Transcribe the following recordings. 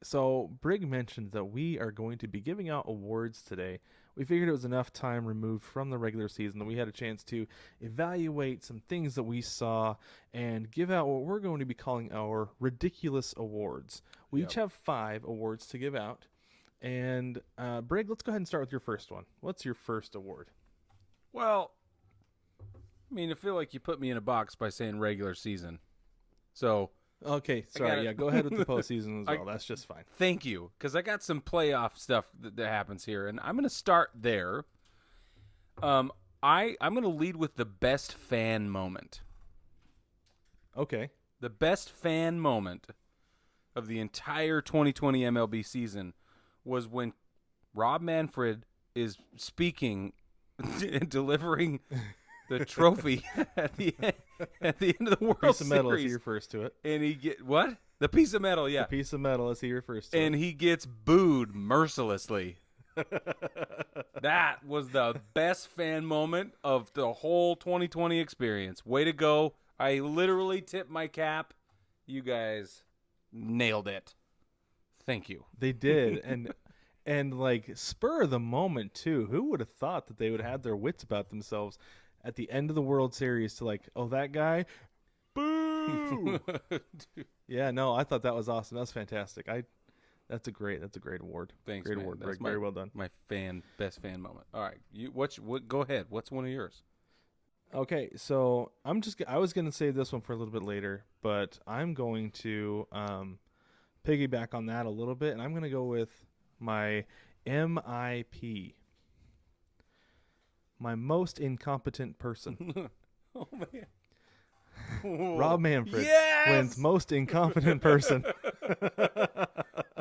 So Brig mentioned that we are going to be giving out awards today. We figured it was enough time removed from the regular season that we had a chance to evaluate some things that we saw and give out what we're going to be calling our ridiculous awards. We Yep. each have 5 awards to give out. And Brig, let's go ahead and start with your first one. What's your first award? Well, I mean, I feel like you put me in a box by saying regular season. So Okay, got it. sorry. Yeah, go ahead with the postseason as I- well. That's just fine. thank you, because I got some playoff stuff that happens here, and I'm going to start there. I'm going to lead with the best fan moment. Okay. The best fan moment of the entire 2020 MLB season was when Rob Manfred is speaking and delivering the trophy at the end of the World Piece of metal as he Series, refers to it. and he get what? The piece of metal, yeah. The piece of metal as he refers to And he gets booed mercilessly. That was the best fan moment of the whole 2020 experience. Way to go. I literally tipped my cap. You guys nailed it. Thank you. They did, and like spur of the moment too. Who would have thought that they would have their wits about themselves at the end of the World Series to like, oh, that guy, boo. Yeah, no, I thought that was awesome. That was fantastic. That's a great award. Thanks, Great man. award, That's Greg. Very well done. My best fan moment. All right, go ahead. What's one of yours? Okay, so I was gonna save this one for a little bit later, but I'm going to piggyback on that a little bit, and I'm gonna go with my MIP, my most incompetent person. Oh man, Rob Manfred Yes! wins most incompetent person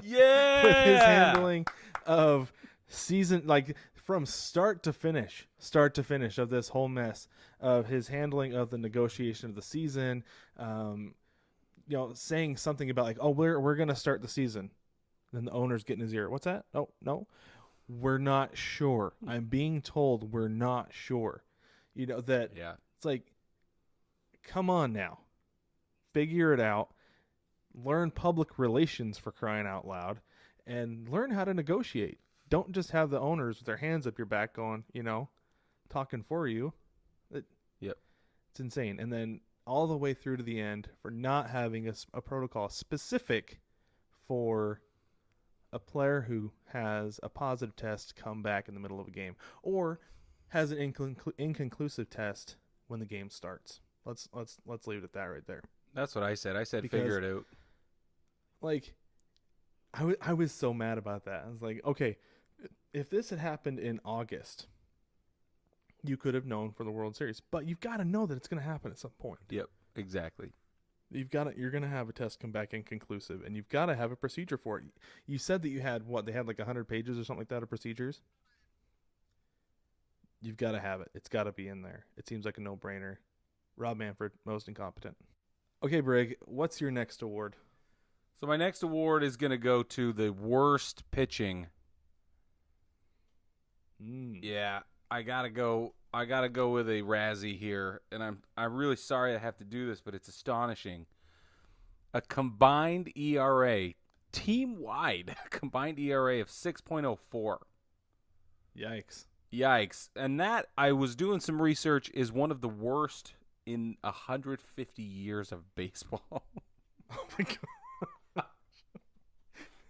Yeah, with his handling of season, like from start to finish of this whole mess, of his handling of the negotiation of the season. Saying something about like, oh, we're gonna start the season, then the owner's getting his ear. What's that? Oh, no, we're not sure. I'm being told we're not sure. That Yeah. it's like, come on now, figure it out. Learn public relations, for crying out loud, and learn how to negotiate. Don't just have the owners with their hands up your back going, talking for you. Yep. It's insane. And then all the way through to the end for not having a protocol specific for a player who has a positive test come back in the middle of a game or has an inconclusive test when the game starts. Let's leave it at that right there. That's what I said. I said Because- figure it out. Like, I was so mad about that. I was like, okay, if this had happened in August, you could have known for the World Series, but you've got to know that it's going to happen at some point. Yep, exactly. You're going to have a test come back inconclusive, and you've got to have a procedure for it. You said that you had they had like 100 pages or something like that of procedures. You've got to have it. It's got to be in there. It seems like a no-brainer. Rob Manfred, most incompetent. Okay, Brig, what's your next award? So my next award is going to go to the worst pitching. Yeah, I gotta go with a Razzie here, and I'm really sorry I have to do this, but it's astonishing. A combined ERA, team-wide, combined ERA of 6.04. Yikes. Yikes. And that, I was doing some research, is one of the worst in 150 years of baseball. Oh my god.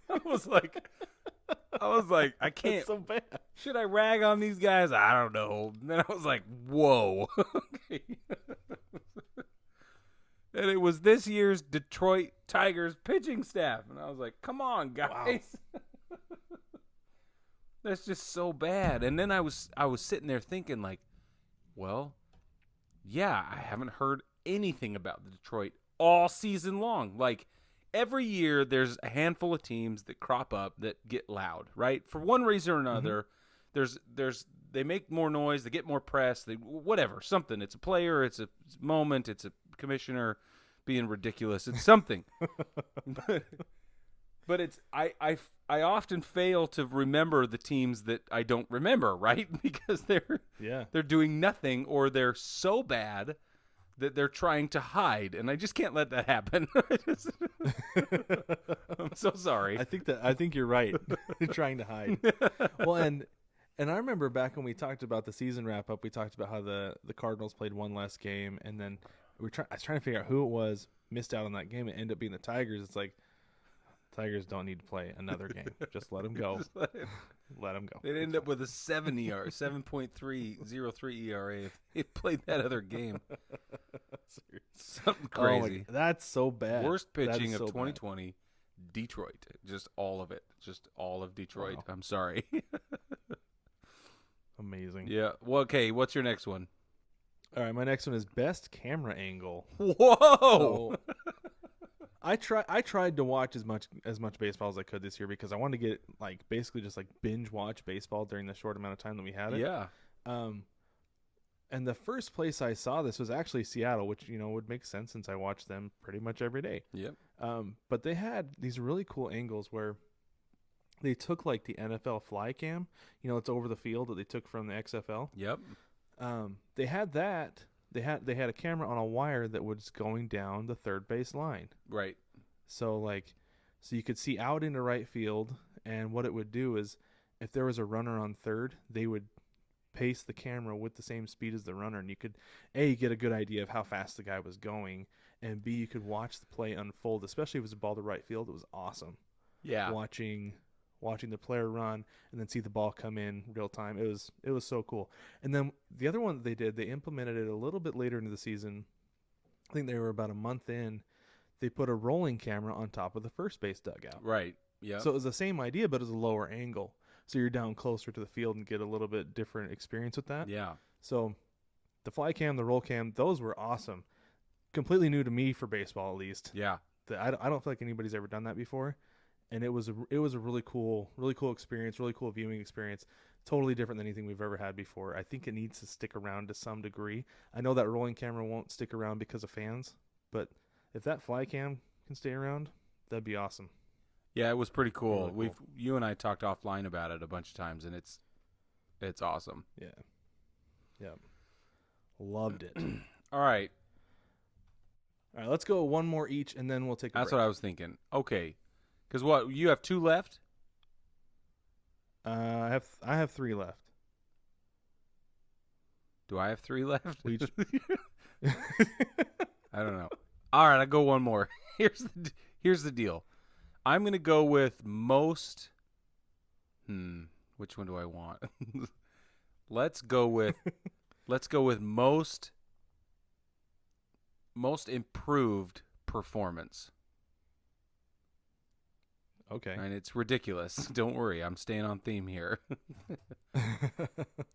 I was like, I can't. That's so bad. Should I rag on these guys? I don't know. And then I was like, whoa. Okay. And it was this year's Detroit Tigers pitching staff. And I was like, come on, guys. Wow. That's just so bad. And then I was sitting there thinking like, well, yeah, I haven't heard anything about the Detroit all season long. Like, every year there's a handful of teams that crop up that get loud, right? For one reason or another, they make more noise, they get more press, whatever, something. It's a player, it's a moment, it's a commissioner being ridiculous, it's something. But it's I often fail to remember the teams that I don't remember, right? Because they're doing nothing, or they're so bad that they're trying to hide, and I just can't let that happen. I'm so sorry. I think you're right. You're trying to hide. Well, and I remember back when we talked about the season wrap up, we talked about how the Cardinals played one last game, and then I was trying to figure out who it was missed out on that game. It ended up being the Tigers. It's like, Tigers don't need to play another game. Just let them go. Let them go. They'd end up with a 7.303 ERA if they played that other game. Something crazy. That's so bad. Worst pitching of 2020, Detroit. Just all of it. Just all of Detroit. Wow. I'm sorry. Amazing. Yeah. Well, okay, what's your next one? All right, my next one is best camera angle. Whoa! So, I tried to watch as much baseball as I could this year because I wanted to get basically just binge watch baseball during the short amount of time that we had it. Yeah. And the first place I saw this was actually Seattle, which would make sense since I watch them pretty much every day. Yep. But they had these really cool angles where they took the NFL fly cam, it's over the field that they took from the XFL. Yep. They had that. They had a camera on a wire that was going down the third base line. Right. So so you could see out into right field, and what it would do is if there was a runner on third, they would pace the camera with the same speed as the runner, and you could get a good idea of how fast the guy was going, and B, you could watch the play unfold, especially if it was a ball to right field. It was awesome. Yeah. Watching the player run and then see the ball come in real time. It was so cool. And then the other one that they implemented it a little bit later into the season. I think they were about a month in. They put a rolling camera on top of the first base dugout. Right. Yeah. So it was the same idea, but it was a lower angle. So you're down closer to the field and get a little bit different experience with that. Yeah. So the fly cam, the roll cam, those were awesome. Completely new to me for baseball, at least. Yeah. I don't feel like anybody's ever done that before. And it was a really cool experience, really cool viewing experience. Totally different than anything we've ever had before. I think it needs to stick around to some degree. I know that rolling camera won't stick around because of fans, but if that fly cam can stay around, that'd be awesome. Yeah, it was pretty cool. Really cool. You and I talked offline about it a bunch of times, and it's awesome. Yeah. Loved it. All right. Let's go one more each, and then we'll take a That's break. what I was thinking. Okay. Because what, you have 2 left? I have 3 left. Do I have 3 left? We each... I don't know. All right, I'll go one more. Here's the deal. I'm going to go with most... which one do I want? Let's go with most improved performance. Okay. And it's ridiculous. Don't worry, I'm staying on theme here.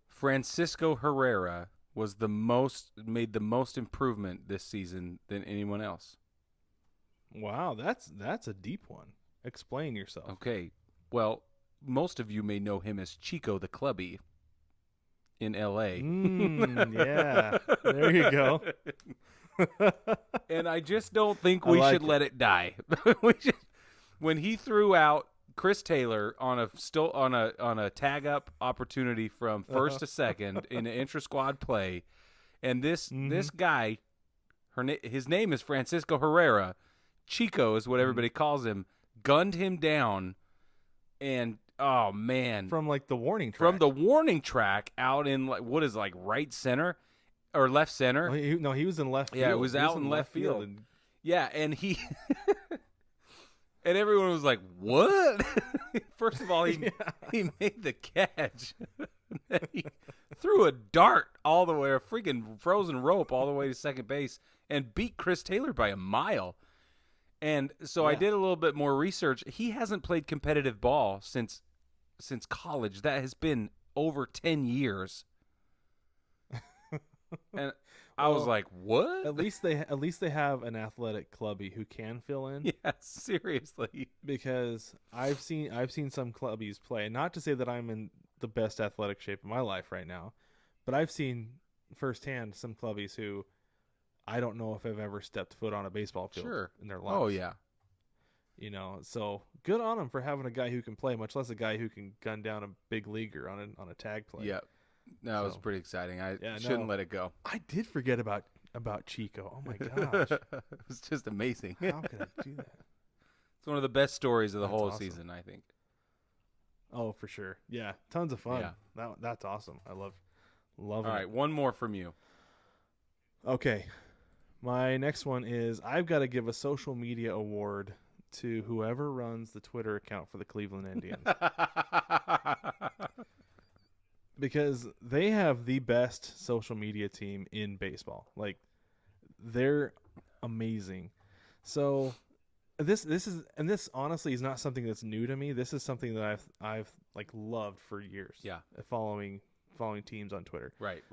Francisco Herrera made the most improvement this season than anyone else. Wow, that's a deep one. Explain yourself. Okay. Well, most of you may know him as Chico the Clubby in LA. Yeah. There you go. And I just don't think we should let it die. When he threw out Chris Taylor on a tag up opportunity from first to second in an intra squad play, and this guy, his name is Francisco Herrera, Chico is what everybody calls him, gunned him down, and oh man, from the warning track out in right center or left center. No, he was in left field. Yeah, it was out in left field. Yeah, and he. And everyone was like, what? First of all, he made the catch. He threw a dart all the way, a freaking frozen rope all the way to second base and beat Chris Taylor by a mile. And so I did a little bit more research. He hasn't played competitive ball since college. That has been over 10 years. And I was like, "What?" At least they have an athletic clubby who can fill in. Yeah, seriously. Because I've seen some clubbies play. Not to say that I'm in the best athletic shape of my life right now, but I've seen firsthand some clubbies who I don't know if I've ever stepped foot on a baseball field in their lives. Oh yeah. So good on them for having a guy who can play, much less a guy who can gun down a big leaguer on a tag play. Yeah. No, it was pretty exciting. I shouldn't let it go. I did forget about about Chico. Oh my gosh. It was just amazing. How could I do that? It's one of the best stories of the That's whole awesome. season, I think. Oh, for sure. Yeah, tons of fun. Yeah. That's awesome. I love All it. right, one more from you. Okay. My next one is I've got to give a social media award to whoever runs the Twitter account for the Cleveland Indians. Because they have the best social media team in baseball. Like, they're amazing. So this honestly is not something that's new to me. This is something that I've like loved for years. Yeah. Following teams on Twitter. Right.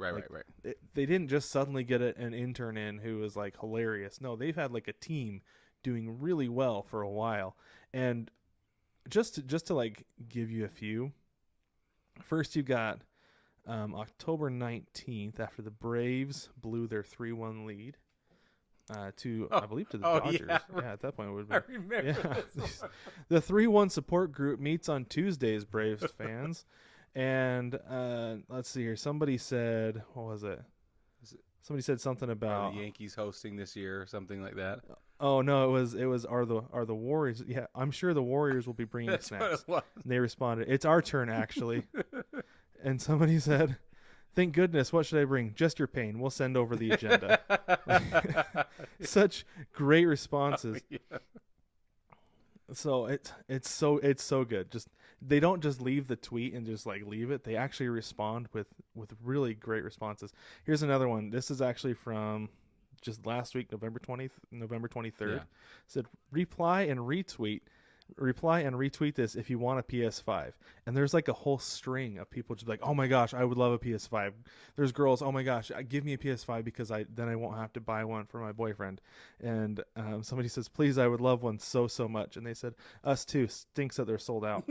They didn't just suddenly get an intern in who was like hilarious. No, they've had like a team doing really well for a while. And just to like give you a few. First, you got October 19th, after the Braves blew their 3-1 lead I believe, to the Dodgers. Yeah, right. Yeah, at that point it would I be. remember this. The 3-1 support group meets on Tuesdays, Braves fans. And let's see here. Somebody said, what was it? Somebody said something Are about the Yankees hosting this year or something like that. Oh no, it was are the Warriors? Yeah, I'm sure the Warriors will be bringing That's snacks. what it was. And they responded, "It's our turn, actually." And somebody said, "Thank goodness. What should I bring? Just your pain. We'll send over the agenda." Such great responses. Oh, yeah. So it's so good. Just they don't just leave the tweet and just like leave it. They actually respond with really great responses. Here's another one. This is actually from just last week, November 23rd. Yeah. Said reply and retweet this if you want a PS5. And there's like a whole string of people just like, "Oh my gosh, I would love a PS5." There's girls, "Oh my gosh, give me a PS5 because then I won't have to buy one for my boyfriend." And somebody says, "Please, I would love one so much." And they said, "Us too. Stinks that they're sold out."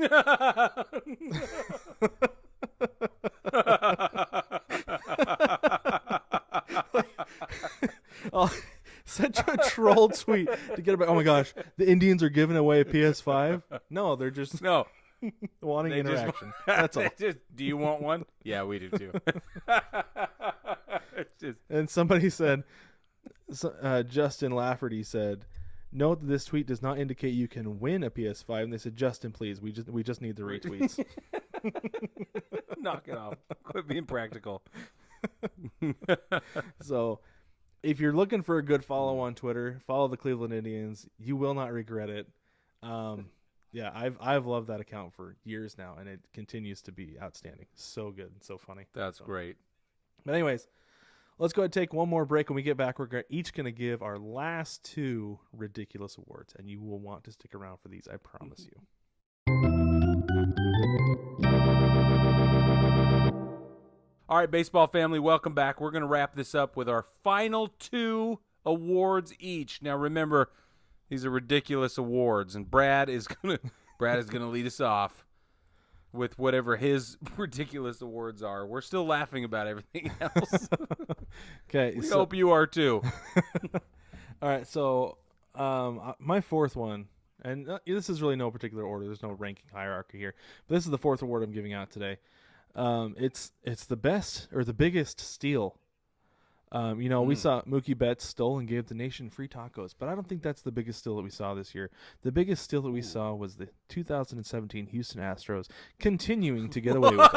Oh, such a troll tweet to get about. Oh my gosh, the Indians are giving away a PS5. No, they're just No. wanting They just- interaction. That's all. Do you want one? Yeah, we do too. It's just, And somebody said, Justin Lafferty said, "Note that this tweet does not indicate you can win a PS5." And they said, "Justin, please, we just need the retweets." knock it off. Quit being practical. So, if you're looking for a good follow on Twitter, follow the Cleveland Indians. You will not regret it. Yeah, I've loved that account for years now, and it continues to be outstanding. So good and so funny. That's great. But anyways, let's go ahead and take one more break. When we get back, we're each going to give our last two ridiculous awards, and you will want to stick around for these, I promise you. All right, baseball family, welcome back. We're going to wrap this up with our final two awards each. Now, remember, these are ridiculous awards, and Brad is going to lead us off with whatever his ridiculous awards are. We're still laughing about everything else. Okay, We hope you are too. All right, so my fourth one, and this is really no particular order. There's no ranking hierarchy here. But this is the fourth award I'm giving out today. It's the best or the biggest steal. We saw Mookie Betts stole and gave the nation free tacos, but I don't think that's the biggest steal that we saw this year. The biggest steal that we saw was the 2017 Houston Astros continuing to get away with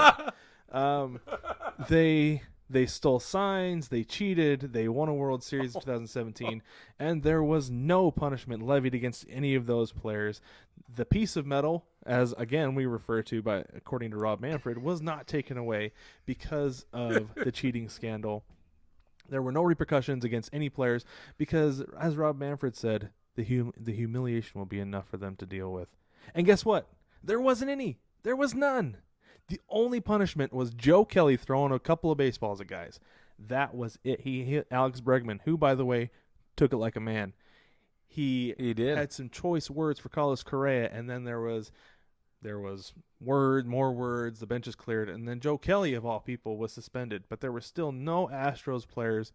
it. They stole signs, they cheated, they won a World Series in 2017, and there was no punishment levied against any of those players. The piece of metal, as again we refer to by according to Rob Manfred, was not taken away because of the cheating scandal. There were no repercussions against any players because, as Rob Manfred said, the humiliation will be enough for them to deal with. And guess what? There wasn't any. There was none. The only punishment was Joe Kelly throwing a couple of baseballs at guys. That was it. He hit Alex Bregman, who, by the way, took it like a man. He did. Had some choice words for Carlos Correa, and then there was more words, the bench is cleared, and then Joe Kelly, of all people, was suspended. But there were still no Astros players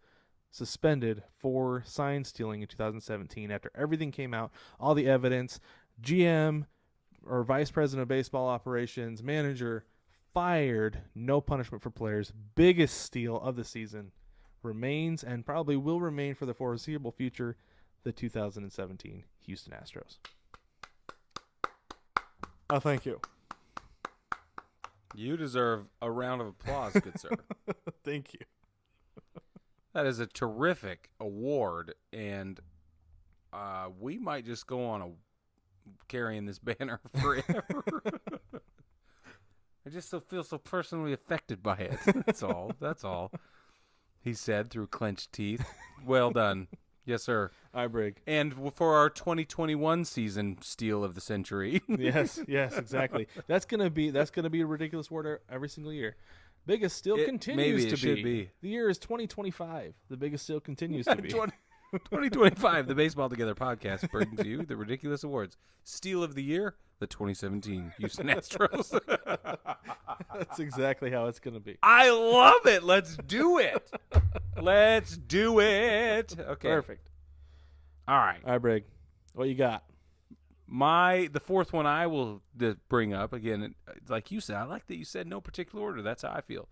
suspended for sign stealing in 2017 after everything came out, all the evidence. GM or Vice President of Baseball Operations, manager, fired, no punishment for players. Biggest steal of the season. remains and probably will remain for the foreseeable future the 2017 Houston Astros. Oh, thank you. You deserve a round of applause, good sir. Thank you. That is a terrific award, and we might just go on carrying this banner forever. I just feel so personally affected by it. That's all. That's all. He said through clenched teeth. Well done. Yes, sir. Hi, Brig. And for our 2021 season steal of the century. yes, exactly. That's gonna be a ridiculous award every single year. Biggest steal continues to should be. The year is 2025. The biggest steal continues to be. 2025, the Baseball Together podcast brings you the ridiculous awards. Steal of the year, the 2017 Houston Astros. That's exactly how it's gonna be. I love it. Let's do it. Let's do it. Okay. Perfect. All right. All right, Brig. What you got? The fourth one I will bring up again, like you said. I like that you said no particular order. That's how I feel.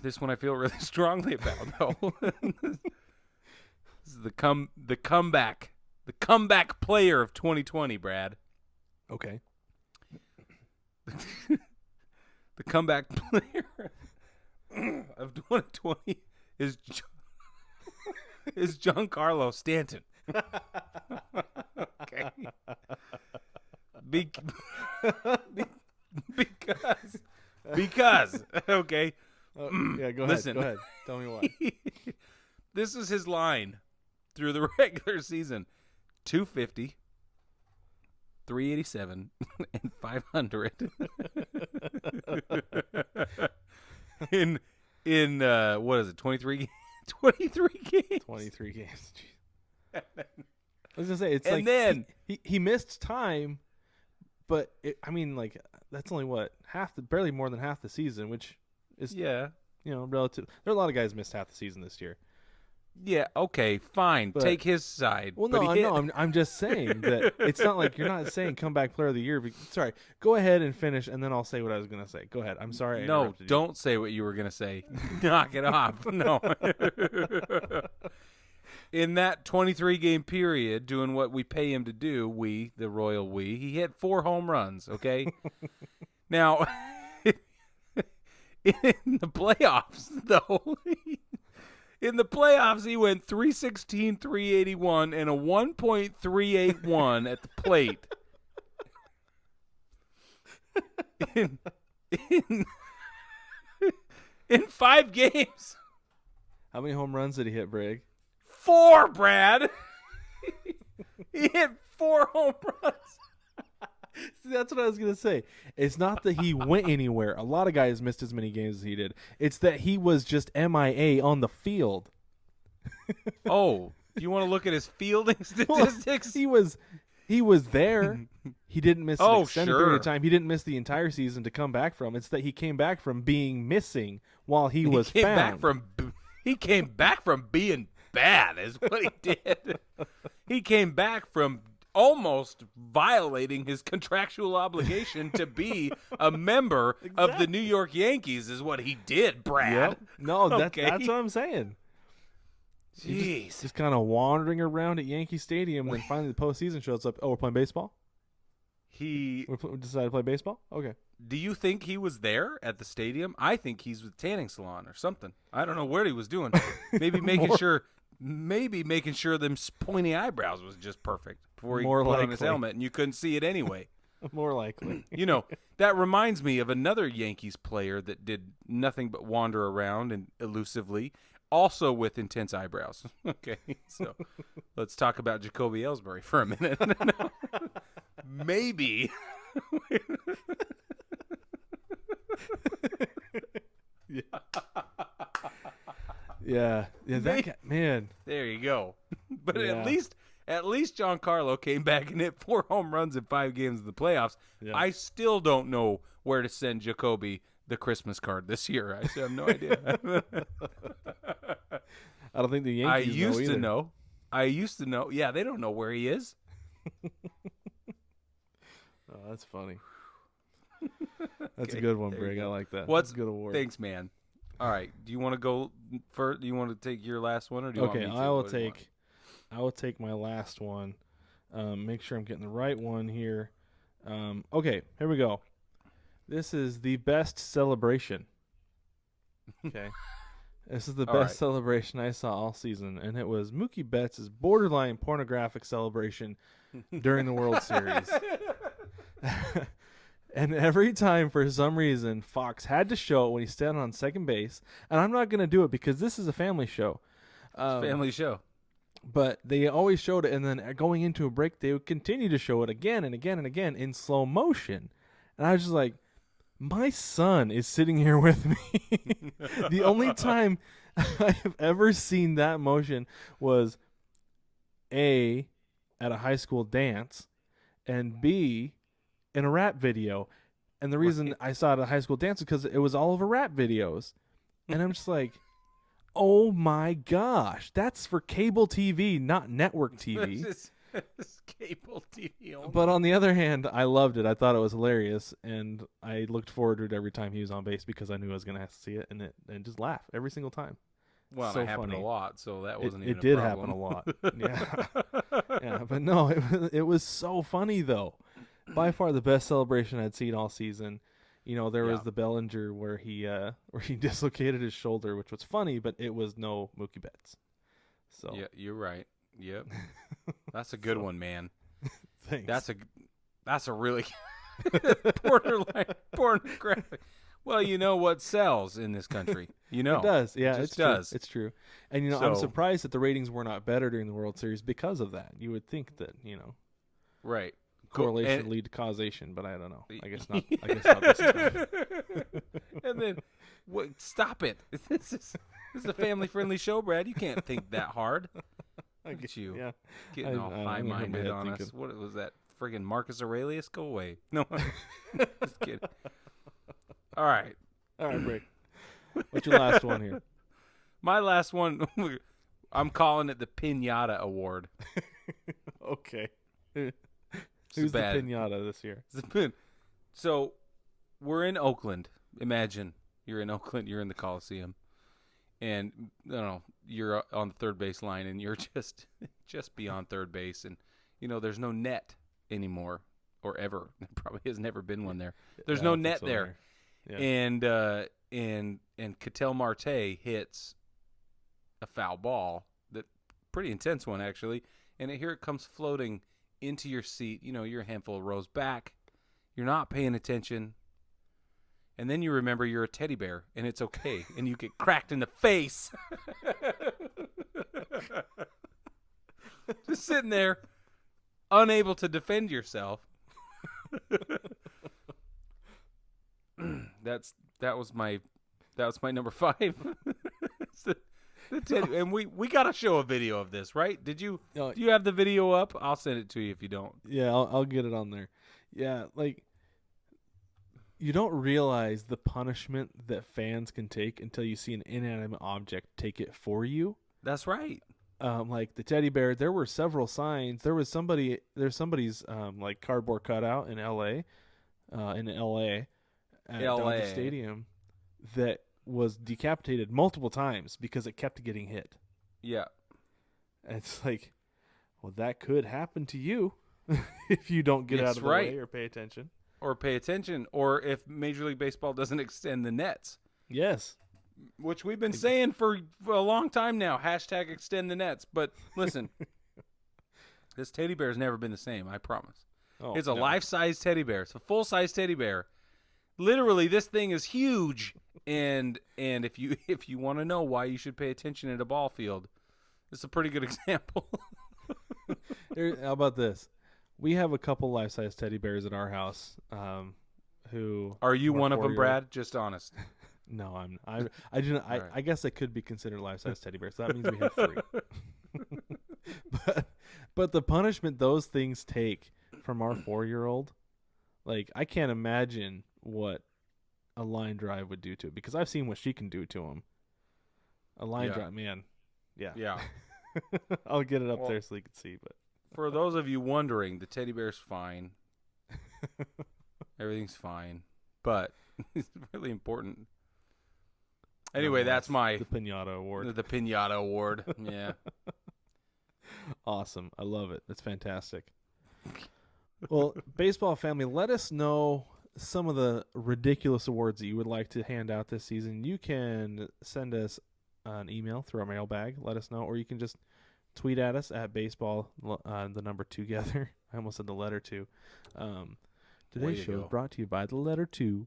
This one I feel really strongly about, though. This is the comeback player of 2020, Brad. Okay. The comeback player of 2020 is Giancarlo Stanton. Okay. Because okay. Yeah, go ahead. Listen. Go ahead. Tell me why. This is his line through the regular season: 250, 387, and 500. in what is it? 23 games. 23 games. I was gonna say and then he missed time, but that's only barely more than half the season, which is relative. There are a lot of guys missed half the season this year. Yeah, okay, fine. Take his side. Well, no, I'm just saying that it's not like you're not saying comeback player of the year. Sorry, go ahead and finish, and then I'll say what I was going to say. Go ahead. I'm sorry. No, don't say what you were going to say. Knock it off. No. In that 23-game period, doing what we pay him to do, the royal we, he hit 4 home runs, okay? Now, in the playoffs, though, he went 316, 381, and a 1.381 at the plate. In 5 games. How many home runs did he hit, Brig? 4, Brad. He hit 4 home runs. See, that's what I was going to say. It's not that he went anywhere. A lot of guys missed as many games as he did. It's that he was just MIA on the field. Oh, do you want to look at his fielding statistics? Well, he was there. He didn't miss an extended period of time. He didn't miss the entire season to come back from. It's that he came back from being missing while he was found. He came back from being bad is what he did. He came back from almost violating his contractual obligation to be a member of the New York Yankees is what he did, Brad. Yep. No, that's what I'm saying. Jeez. Just kind of wandering around at Yankee Stadium, and then finally the postseason shows up. Oh, we're playing baseball? We decided to play baseball? Okay. Do you think he was there at the stadium? I think he's with tanning salon or something. I don't know what he was doing. Maybe making sure them pointy eyebrows was just perfect before he put on his helmet, and you couldn't see it anyway. More likely. That reminds me of another Yankees player that did nothing but wander around and elusively, also with intense eyebrows. Okay, so let's talk about Jacoby Ellsbury for a minute. Maybe. Yeah, that guy, man. There you go. But at least Giancarlo came back and hit 4 home runs in 5 games in the playoffs. Yeah. I still don't know where to send Jacoby the Christmas card this year. I have no idea. I don't think the Yankees I used to know. Yeah, they don't know where he is. Oh, that's funny. That's a good one, Brig. I like that. That's a good award. Thanks, man. All right. Do you want to go first? Do you want to take your last one, or do you want me to? I will take my last one. Make sure I'm getting the right one here. Okay, here we go. This is the best celebration. Okay. This is the best celebration I saw all season, and it was Mookie Betts' borderline pornographic celebration during the World Series. And every time, for some reason, Fox had to show it when he stood on second base. And I'm not going to do it because this is a family show. Family show. But they always showed it, and then going into a break, they would continue to show it again and again and again in slow motion. And I was just like, my son is sitting here with me. The only time I have ever seen that motion was A, at a high school dance, and B, in a rap video. And the reason I saw it at a high school dance is because it was all over rap videos. And I'm just like, oh my gosh, that's for cable TV, not network TV. It's cable TV only. But on the other hand, I loved it. I thought it was hilarious, and I looked forward to it every time he was on base because I knew I was going to have to see it and just laugh every single time. Well, so it happened funny. A lot, so that wasn't even it did a happen problem. a lot. Yeah, but no, it was so funny though. By far the best celebration I'd seen all season. You know, there was the Bellinger where he dislocated his shoulder, which was funny, but it was no Mookie Betts. So yeah, you're right. Yep, that's a good one, man. Thanks. That's a really borderline pornographic. Well, you know what sells in this country. You know it does. Yeah, it it's does. True. It's true. And I'm surprised that the ratings were not better during the World Series because of that. You would think that right. Correlation lead to causation, but I don't know. I guess not. I guess not this time. And then, stop it! This is a family-friendly show, Brad. You can't think that hard. Look at you, getting all high-minded on us. What was that? Friggin' Marcus Aurelius? Go away. No, just kidding. All right, Brig. What's your last one here? My last one. I'm calling it the Pinata Award. Okay. Who's the pinata this year? So, we're in Oakland. Imagine you're in Oakland. You're in the Coliseum, and you're on the third base line, and you're just beyond third base, and there's no net anymore, or ever. There probably has never been one there. There's no net there, yeah. And Ketel Marte hits a foul ball, that pretty intense one actually, and here it comes floating into your seat. You're a handful of rows back. You're not paying attention. And then you remember you're a teddy bear, and it's okay. And you get cracked in the face. Just sitting there, unable to defend yourself. That was my number 5. And we got to show a video of this, right? Do you have the video up? I'll send it to you if you don't. Yeah, I'll get it on there. Yeah, you don't realize the punishment that fans can take until you see an inanimate object take it for you. That's right. Like the teddy bear, there were several signs. There's somebody's cardboard cutout in L.A. At Dodger Stadium that was decapitated multiple times because it kept getting hit. Yeah. And it's like, well, that could happen to you if you don't get out of the way or pay attention. Or if Major League Baseball doesn't extend the nets. Yes. Which we've been saying for a long time now. # extend the nets. But listen, this teddy bear's never been the same, I promise. Oh, it's a life-size teddy bear. It's a full-size teddy bear. Literally, this thing is huge. And if you want to know why you should pay attention at a ball field, it's a pretty good example. How about this? We have a couple life-size teddy bears at our house. Who are you one of them, Brad? Just honest. No, I do not. I guess I could be considered life-size teddy bears. So that means we have 3. but the punishment those things take from our 4-year-old, I can't imagine what a line drive would do to it, because I've seen what she can do to him. A line drive, man. Yeah. I'll get it up there so you can see. But for those of you wondering, the teddy bear's fine. Everything's fine. But it's really important. Anyway, that's my the Pinata Award. The Pinata Award. Yeah. Awesome. I love it. That's fantastic. Well, baseball family, let us know some of the ridiculous awards that you would like to hand out this season. You can send us an email through our mailbag. Let us know. Or you can just tweet at us at baseball, the number 2 I almost said the letter 2. Today's show is brought to you by the letter 2.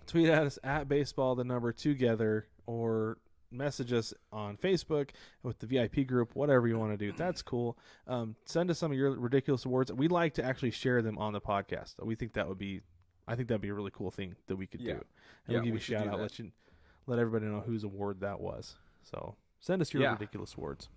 Tweet at us at baseball, the number 2, or message us on Facebook with the VIP group, whatever you want to do. That's cool. Send us some of your ridiculous awards. We'd like to actually share them on the podcast. We think that'd be a really cool thing that we could do. And we'll give you a shout out, let everybody know whose award that was. So send us your ridiculous awards.